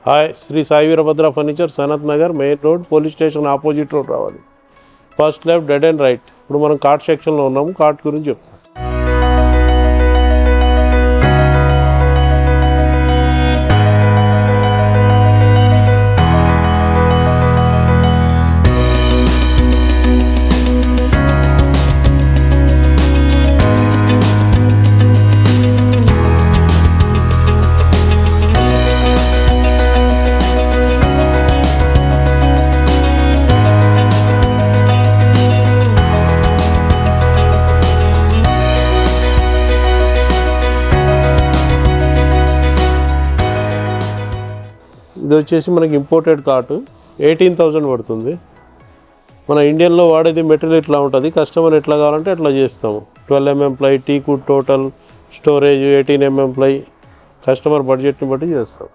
Hi Shri Sai Veerabhadra furniture Sanath Nagar main road police station opposite road రావాలి. First left dead end right. ఇప్పుడు మనం cart సెక్షన్లో ఉన్నాము. కార్ట్ గురించి చెప్తాం. ఇది వచ్చేసి మనకి ఇంపోర్టెడ్ కార్టు 18,000 పడుతుంది. మన ఇండియన్లో వాడేది మెటీరియల్ ఇట్లా ఉంటుంది. కస్టమర్ ఎట్లా కావాలంటే అట్లా చేస్తాము. 12 mm ply, teakwood total, storage 18 mm ply, customer బడ్జెట్ని బట్టి చేస్తాం.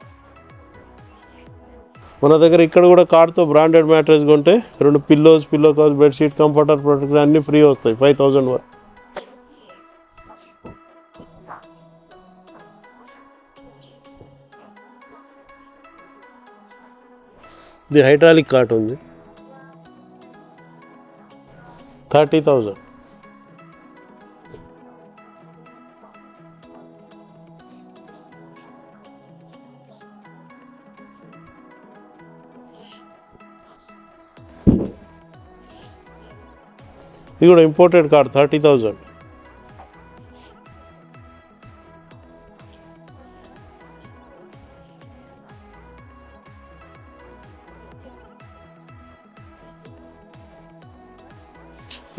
మన దగ్గర ఇక్కడ కూడా కార్డ్తో బ్రాండెడ్ మ్యాట్రెస్ కొంటే 2 pillows, pillow covers, bedsheet, comforter, protector అన్నీ ఫ్రీ వస్తాయి 5,000 వరకు. ఇది హైడ్రాలిక్ కార్ట్ ఉంది 30,000. ఇది కూడా ఇంపోర్టెడ్ కార్ట్ 30,000.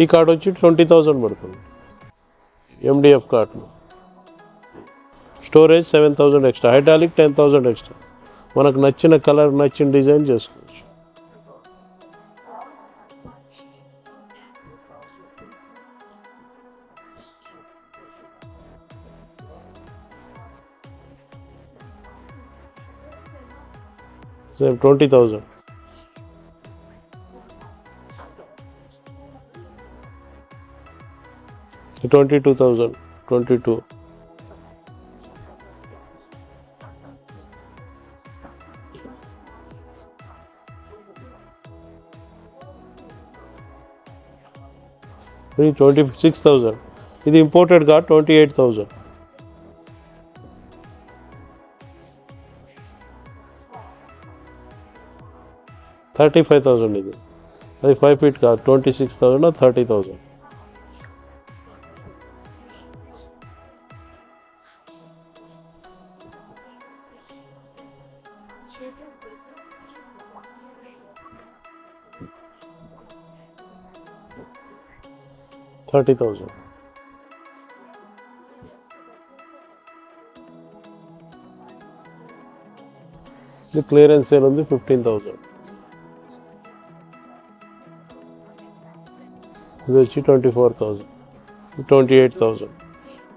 ఈ కార్డ్ వచ్చి 20,000 పడుతుంది. MDF card. Storage 7,000 extra. Hydraulic 10,000 extra. మనకు నచ్చిన కలర్, నచ్చిన డిజైన్ చేసుకోవచ్చు. సేమ్ 20,000. $22,000. 22. ఇది 26,000. ఇది ఇంపోర్టెడ్ గా 28,000. $35,000 ఇది. అది 5 feet కాదు. 26,000 30,000. $30,000. ఇది క్లియరెన్స్ సేల్ ఉంది 15,000. ఇది వచ్చి 24,000. 28,000.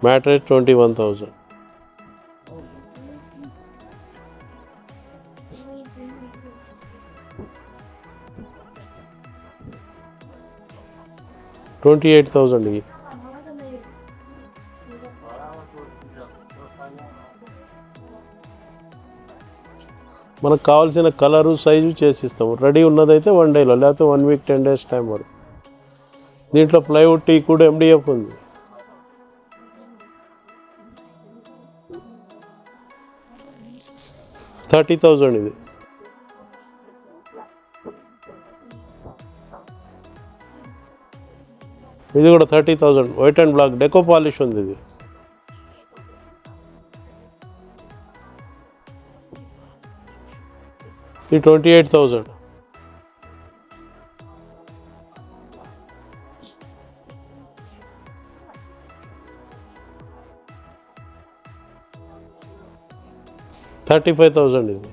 మ్యాట్రెస్ 21,000. $28,000 ఇది. మనకు కావాల్సిన కలరు, సైజు చేసిస్తాము. రెడీ ఉన్నదైతే 1 dayలో, లేకపోతే 1 week 10 days టైం పడుతుంది. దీంట్లో ప్లైవుడ్, టీకుడ్, ఎండిఎఫ్ ఉంది. $30,000 ఇది. ఇది కూడా 30,000. White and black deco polish ఉంది ఇది. ఇది 28,000. $35,000 ఇది.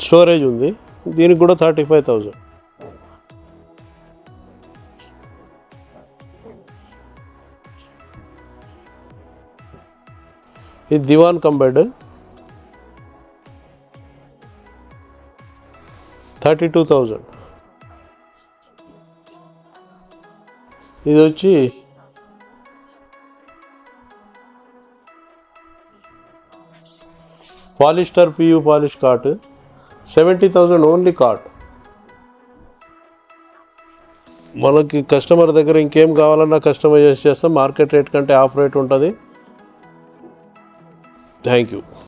స్టోరేజ్ ఉంది. దీనికి కూడా 35,000. ఇది దివాన్ కమ్ బెడ్ 32,000. ఇది వచ్చి polyester PU polish cot 70,000 only cot. మనకి కస్టమర్ దగ్గర ఇంకేం కావాలన్నా కస్టమైజ్ చేస్తాం. మార్కెట్ రేట్ కంటే ఆఫ్ రేట్ ఉంటుంది. Thank you.